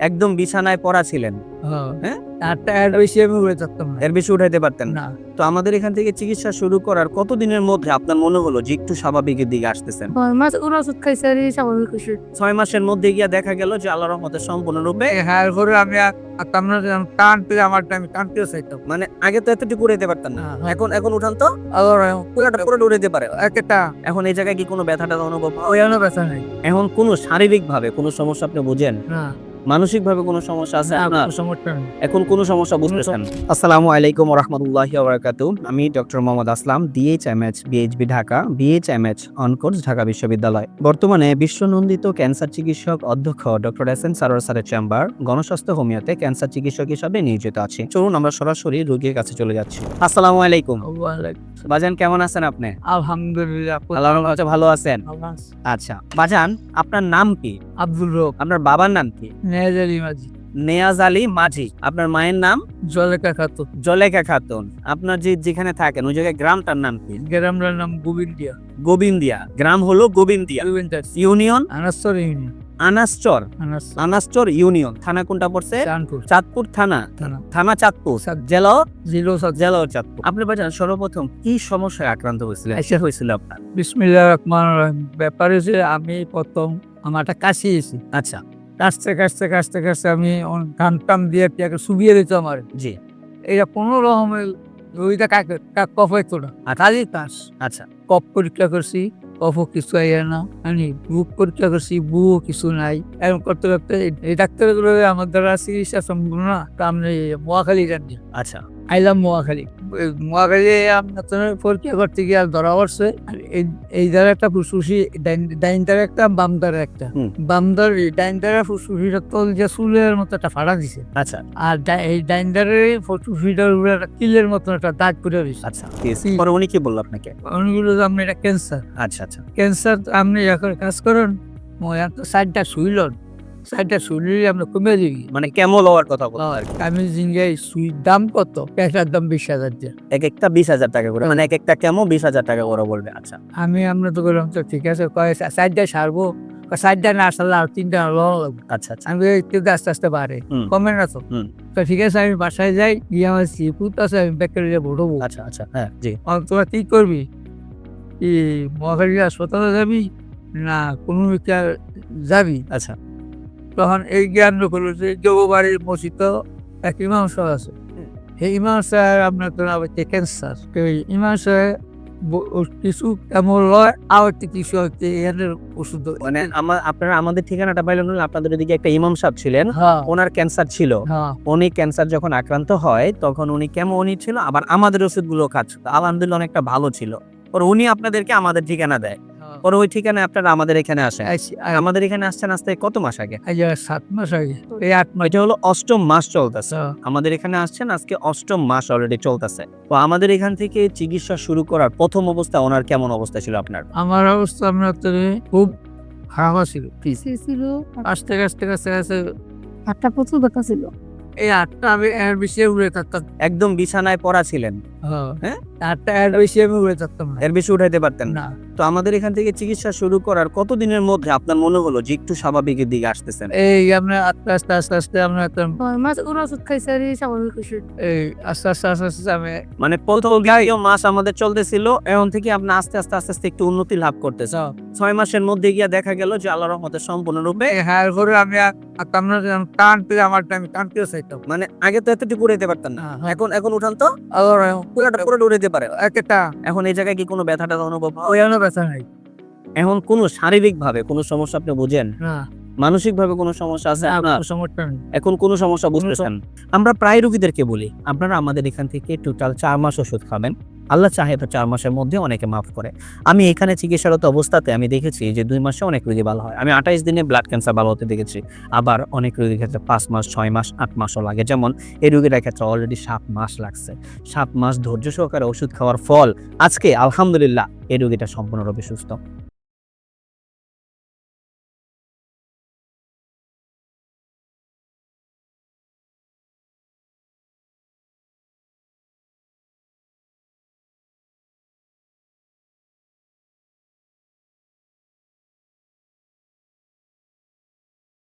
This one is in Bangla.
একদম বিছানায় পড়া ছিলেন। হ্যাঁ, এর বেশি আমি উড়ে থাকতাম না। এর বেশি উঠাইতে পারতেন না। না, তো আমাদের এখান থেকে চিকিৎসা শুরু করার কতদিনের মধ্যে আপনার মনে হলো যে একটু স্বাভাবিকের দিকে আসতেছেন? 6 মাস ওর ওষুধ খাইছে আর এই স্বাভাবিক হইছে। 6 মাসের মধ্যে গিয়া দেখা গেল যে আল্লাহর রহমতে সম্পূর্ণরূপে হ্যাঁ, এরপরে আমি থাকতাম না, টানতে আমার টাইম টানতেও চাইতাম। মানে আগে তো এতটুকু উড়াইতে পারতেন না। হ্যাঁ। এখন উঠান তো আবার পুরোটা উড়াইতে পারে। একটা এখন এই জায়গায় কি কোনো ব্যথাটা অনুভব হয়? ওয়ানো ব্যথা নাই। এখন কোনো শারীরিকভাবে কোনো সমস্যা আপনি বুঝেন? না, মানসিকভাবে কোনো সমস্যা আছে আপনার? কোনো সমস্যা নেই। এখন কোনো সমস্যা বুঝতেছেন? আসসালামু আলাইকুম ওয়া রাহমাতুল্লাহি ওয়া বারাকাতুহু। আমি ডক্টর মোহাম্মদ আসলাম, ডিএইচএমএইচ বিএইচবি ঢাকা, বিএইচএমএইচ অনকোর্স ঢাকা বিশ্ববিদ্যালয়। বর্তমানে বিশ্বনন্দিত ক্যান্সার চিকিৎসক অধ্যক্ষ ডক্টর এস.এন. সারোয়ার স্যারের চেম্বার গণস্বাস্থ্য হোমিওতে ক্যান্সার চিকিৎসক হিসাবে নিয়োজিত আছি। চলুন আমরা সরাসরি রোগীর কাছে চলে যাচ্ছি। আসসালামু আলাইকুম। বাজান কেমন আছেন আপনি? আলহামদুলিল্লাহ। আল্লাহর রহমতে ভালো আছেন? আচ্ছা বাজান, আপনার নাম কি? আব্দুল রব, আপনার বাবার নাম কি? নেজারি মাঝি, নেয়াজ আলী মাঝি। আপনার মায়ের নাম? জলেকা খাতুন। জলেখা খাতুন। আপনার যেখানে থাকেন ওই জায়গায় গ্রামটার নাম কি? গ্রামের নাম গোবিন্দিয়া। গোবিন্দিয়া। গ্রাম হলো Gobindia. Gobindas union Anastar union. Anaschar. Anaschar union. থানা কোনটা পড়ছে? চাঁদপুর চাঁদপুর থানা। থানা। থানা চাঁদপুর। চাঁদপুর। জেলা? 07। জেলা চাঁদপুর। আপনি বাজান সর্বপ্রথম কি সমস্যায় আক্রান্ত হয়েছিলেন? এসে হয়েছিল আপনার? বিসমিল্লাহির রহমানির রহিম। ব্যাপার হচ্ছে আমি প্রথম আমার একটা কাশি এসেছি। আচ্ছা কাশতে আমি ঘাম টাম দিয়ে পেঁয়াকে শুবিয়ে দিত আমার। জি। এটা কোনো রকমের ওইটা কফ হইতো না। খালি কাশ। আচ্ছা কফ পরীক্ষা করছি, কফও কিছু আইয়া না। আমি বুক পরীক্ষা করছি, বুকও কিছু নাই। এরকম করতে করতে এই ডাক্তারগুলো আমার দ্বারা চিকিৎসা সম্ভব না। তা আমি মোয়াখালী জানি আচ্ছা আইলাম মোয়াখালী। মোয়াখালী আপনার পরীক্ষা করতে গিয়ে ধরা পড়ছে এই দ্বারা একটা ফুসফুসি, ডাইন দ্বারা একটা, বাম দ্বারা একটা। বাম দ্বার ডাইন দ্বারা ফুসফুসিটা তল যে চুলের মতো একটা ফাড়া দিছে। আচ্ছা আর এই ডাইন দ্বারে ফুসফুসিটার উপরে একটা কিলের মতো একটা দাগ পড়ে রয়েছে। আচ্ছা। পরে উনি কি বললো আপনাকে? অনেকগুলো আপনি এটা ক্যান্সার। আচ্ছা আচ্ছা ক্যান্সার আপনি এখন কাজ করেন, সাইডটা শুইলন, সাইডটা শুইলে আমরা কমে দিবি। মানে কেমন হওয়ার কথা বলতো আর কি? আমি জিঙ্গাই সুইর দাম কত? ক্যাশার দাম 20,000 দিয়ে। এক একটা 20,000 টাকা করে, মানে এক একটা কেমন 20,000 টাকা করে বলবে। আচ্ছা আমরা তো বললাম তো ঠিক আছে, কয় সাইডটা সারবো, সাইডটা না সারলে আর 3টা লওয়া লাগবে। আচ্ছা আচ্ছা। আমি একটু আস্তে আস্তে বাড়ে, হুম। কমে না তো। হুম। তো ঠিক আছে, আমি বাসায় যাই, গিয়ে আমার সিপুত আছে, আমি ব্যাকটেরিয়া ভরবো। আচ্ছা আচ্ছা হ্যাঁ জি। তোরা কি করবি? কি মহাখালী হাসপাতালে যাবি না কোনো যাবি? আচ্ছা তখন এই জ্ঞান করলো যে জগবাড়ির মসজিদ এক ইমাম সাহেব আছে। এই ইমাম সাহেব আপনার তো হচ্ছে ক্যান্সার। ইমাম সাহেব কিছু কেমন লয়, আবার কিছু হচ্ছে এর ওষুধ। মানে আপনারা আমাদের ঠিকানাটা পাইলেন না, আপনাদের এদিকে একটা ইমাম সাহেব ছিলেন, হ্যাঁ ওনার ক্যান্সার ছিল। হ্যাঁ উনি ক্যান্সার যখন আক্রান্ত হয় তখন উনি কেমনই ছিল, আবার আমাদের ওষুধগুলো খাচ্ছিল, আলহামদুলিল্লাহ অনেকটা ভালো ছিল। পরে উনি আপনাদেরকে আমাদের ঠিকানা দেয়, পরে ওই ঠিকানায় আপনারা আমাদের এখানে আসেন। আমাদের এখানে আসছেন আসতে কত মাস আগে? 7 মাস আগে, এই 8 মাস। এটা হলো 8ম মাস চলতেছে। হ্যাঁ। আমাদের এখানে আসছেন আজকে 8ম মাস অলরেডি চলতেছে। তো আমাদের এখান থেকে চিকিৎসা শুরু করার প্রথম অবস্থা ওনার কেমন অবস্থা ছিল আপনার? আমার অবস্থা আপনার তো খুব খারাপ ছিল। পিছে ছিল আস্তে আস্তে হাতটা প্রচুর ব্যথা ছিল। এই 8টা আমি এর বেশি উড়ে থাকতাম। একদম বিছানায় পড়া ছিলেন? হ্যাঁ, হ্যাঁ? 8টা এর বেশি আমি উড়ে থাকতাম না। এর বেশি উঠাইতে পারতেন না? না, তো আমাদের এখান থেকে চিকিৎসা শুরু করার কতদিনের মধ্যে আপনার মনে হলো যে একটু স্বাভাবিকের দিকে আসতেছেন? এই আমরা আস্তে আমরা একটা 6 মাস ওর ওষুধ খাইছে আর এই স্বাভাবিক হইছে। এই আস্তে আমি মানে প্রথম দ্বিতীয় মাস আমাদের চলতেছিল, এখন থেকে আপনি আস্তে আস্তে একটু উন্নতি লাভ করতেছেন। 6 মাসের মধ্যে গিয়া দেখা গেল যে আল্লাহর রহমতে সম্পূর্ণরূপে। হ্যাঁ, এরপরে আমি থাকতাম না, টানতে আমার টাইম টানতেও চাইতাম। মানে আগে তো এতটুকু উড়াইতে পারতেন না। এখন উঠান তো আবার পুরোটা উড়াইতে পারে। একটা এখন এই জায়গায় কি কোনো ব্যথাটা অনুভব হয়? ওয়ানো ব্যথা নাই। এখন কোনো শারীরিক ভাবে কোনো সমস্যা আপনি বুঝেন? না, মানসিক ভাবে কোনো সমস্যা আছে আপনার? কোনো সমস্যা নেই। এখন কোনো সমস্যা বুঝতেছেন? আমরা প্রায় রোগীদেরকে বলি আপনারা আমাদের এখান থেকে টোটাল 4 মাস ওষুধ খাবেন, আল্লাহ চাহে তো 4 মাসের মধ্যে অনেকে মাফ করে। আমি এখানে চিকিৎসারত অবস্থাতে আমি দেখেছি যে 2 মাসে অনেক রোগী ভালো হয়। আমি 28 দিনে ব্লাড ক্যান্সার ভালো হতে দেখেছি। আবার অনেক রোগীর ক্ষেত্রে 5 মাস, 6 মাস, 8 মাসও লাগে। যেমন এই রোগীর ক্ষেত্রে অলরেডি 7 মাস লাগছে। 7 মাস ধৈর্য সহকারে ওষুধ খাওয়ার ফল আজকে আলহামদুলিল্লাহ এই রোগীটা সম্পূর্ণরূপে সুস্থ।